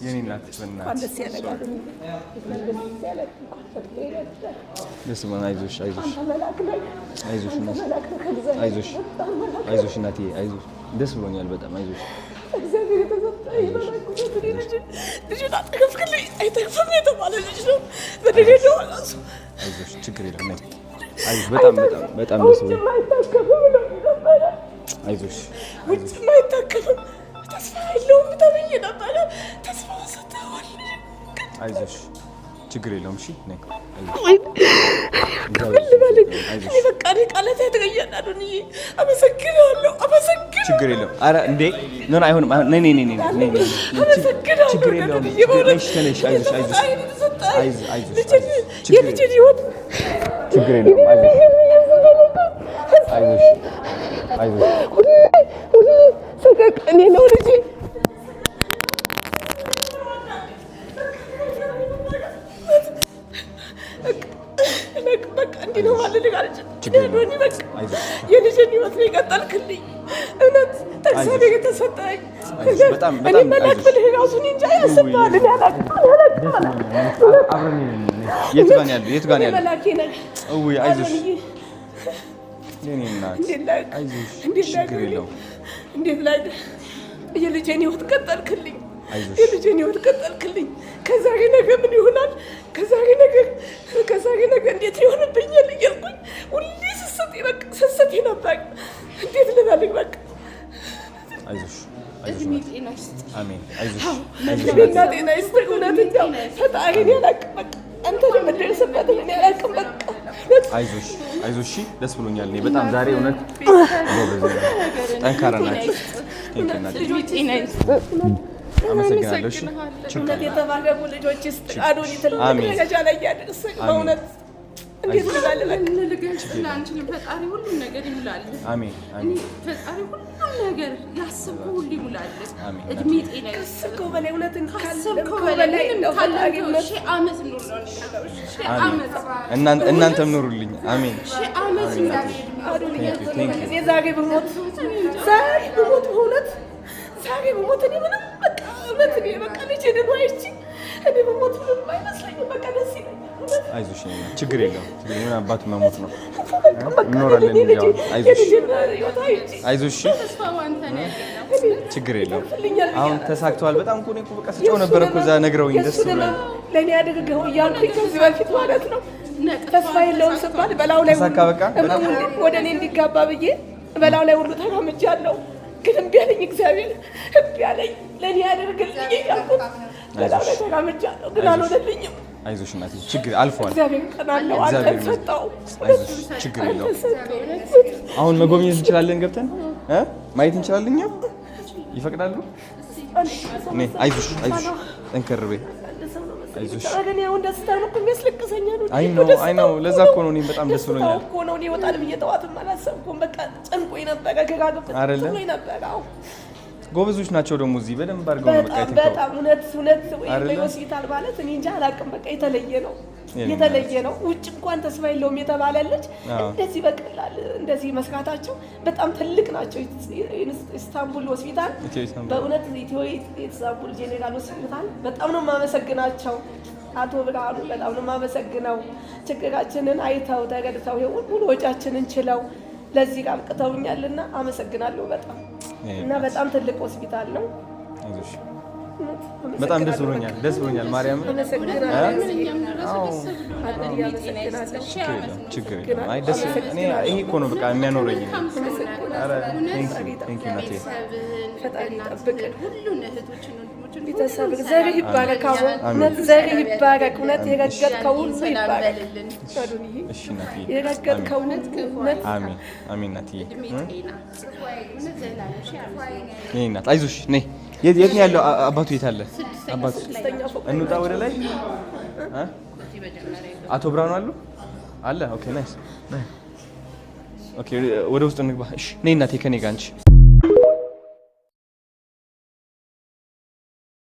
የኔ እናት በእናትሽ ደስ ብሎኛል። አይዞሽ እናቴ አይዞሽ። ደስ ብሎኛል በጣም አይዞሽ። አይዞሽ ችግር የለም። አይዞሽ በጣም ደስ ብሎኛል። አይዞሽ ተስፋ የለውም ተብዬ ነበረ። ተስፋ ሰጥተዋል። አይዞሽ ችግር የለውም። እሺ ነይ በቃ ቃላት ያተገኛሉ። አመሰግናለሁ። ችግር የለውም። ኧረ እንዴ ምን አይሆንም። ነይ ችግር የለውም። ተነሽ። አይዞሽ የልጄን ህይወት ችግር የለውም። አይዞሽ ሁሉ ሰቀቀኔ ነው ልጄ። በቃ እንዲህ ነው ማለት የልጄን ህይወት ነው የቀጠልክልኝ። እውነት ተግሳሪ የተሰጠኝ እኔ መላክ ብልህ እራሱ እኔ እንጃ ያስባል። የት ጋር ነው ያለው? መላኬ ነህ። አይዞሽ የኔ እናት አይዞሽ ችግር የለውም። እንዴት ላይ የልጄን ህይወት ቀጠልክልኝ። ከዛሬ ነገ ምን ይሆናል? ከዛሬ ነገ እንዴት ይሆንብኛል እያልኩኝ ሁሌ ስሰቴ ነበር። እንዴት ልበልህ? በቃ አይዞሽ ጤና ይስጥ። አሜን። አይዞሽ ጤና ይስጥ። እውነት እንደው ፈጣሪን ያላቅም በቃ አንተ ለምትደርስበት እኔ አላቅም። በቃ አይዞሽ። እሺ ደስ ብሎኛል። እኔ በጣም ዛሬ እውነት ጠንካራ ናችሁ። ጤና ይስጥ። አመሰግናለሁ። እሺ እውነት የተባረኩ ልጆች ይስጥቃዱን ትልቅ ደረጃ ላይ ያደርሰኝ በእውነት እንዴት ልበል? አንቺንም ፈጣሪ ሁሉን ነገር ይሙላል። አሜን። ፈጣሪ ሁሉን ነገር ያሰብከው ሁሉ ይሙላል። እድሜ ጤና ይስጥከው። በላይ እውነትን ካሰብከው በላይ እንደው ፈጣሪ ሺህ ዓመት ኑር ነው። እናንተም ኑሩልኝ። አሜን። ሺህ ዓመት ኑሩልኝ። ዛሬ በሞት እኔ ምንም በቃ እውነት እኔ በቃ ልጄን ነው አይቼ እኔ በሞት ምንም አይመስለኝም። በቃ ደስ ይለኛል። አይዞሽ ችግር የለውም። ምን አባቱ መሞት ነው እንኖራለን። አይዞሽ ችግር የለውም። አሁን ተሳክቷል። በጣም እኮ እኔ በቃ ስጮህ ነበር እኮ እዛ ነግረውኝ ደስ ብሎኝ ለእኔ አድርገው እያልኩኝ ከዚህ በፊት ማለት ነው ተስፋ የለውም ስባል በላው ላይ ወደ እኔ እንዲጋባ ብዬ በላው ላይ ሁሉ ተራምጃለሁ። ግን እምቢ አለኝ እግዚአብሔር እምቢ አለኝ። ለእኔ ያደርግልኝ እያልኩት በላው ላይ ተራምጃለሁ፣ ግን አልሆነልኝም። አይዞሽ እናቴ ችግር አልፏል። እግዚአብሔር ቀናለው አልተሰጣው። አይዞሽ ችግር የለውም። አሁን መጎብኘት እንችላለን፣ ገብተን ማየት እንችላለን። እኛ ይፈቅዳሉ? አይዞሽ ጠንከር በይ። አይዞሽ አይ ነው ለዛ እኮ ነው እኔም በጣም ደስ ብሎኛል እኮ ነው። እኔ ይወጣል ብዬ ጠዋትም አላሰብኩም። በቃ ጨንቆኝ ነበረ። ገጋግብት ብሎኝ ነበረ። ጎበዞች ናቸው ደግሞ እዚህ በደንብ አድርገው ነው በቃ ይተካው። በጣም እውነት ወይ ሆስፒታል ማለት እኔ እንጃ አላውቅም። በቃ የተለየ ነው። ውጭ እንኳን ተስፋ የለውም የተባለልች እንደዚህ በቀላል እንደዚህ መስራታቸው በጣም ትልቅ ናቸው። ኢስታንቡል ሆስፒታል በእውነት ኢስታንቡል ጄኔራል ሆስፒታል በጣም ነው የማመሰግናቸው። አቶ ብርሃኑ በጣም ነው የማመሰግነው። ችግራችንን አይተው ተረድተው ሁሉ ወጫችንን ችለው ለዚህ ጋር አብቅተውኛልና አመሰግናለሁ በጣም እና በጣም ትልቅ ሆስፒታል ነው። አይዞሽ በጣም ደስ ብሎኛል። ማርያም ችግር አይ ደስ እኔ ይሄ እኮ ነው በቃ የሚያኖረኝ። ኧረ ቴንክ ዩ ናቴ ፈጣሪ ይጠብቅህ። ሁሉን እህቶችን ወንድሞችን ቤተሰብ ዘርህ ይባረክ። እውነት ዘርህ ይባረክ። እውነት የረገጥከው ሁሉ ይባረክ። እሺ ናቴ የረገጥከው እውነት አሜን ናቴ ነይ እናት አይዞሽ ነይ። የት ነው ያለው አባቱ? የት አለ አባቱ? እንውጣ ወደ ላይ። አቶ ብርሃኑ አለ። ኦኬ ናይስ። ኦኬ ወደ ውስጥ እንግባ። እሺ ነይ እናቴ ከኔ ጋር አንቺ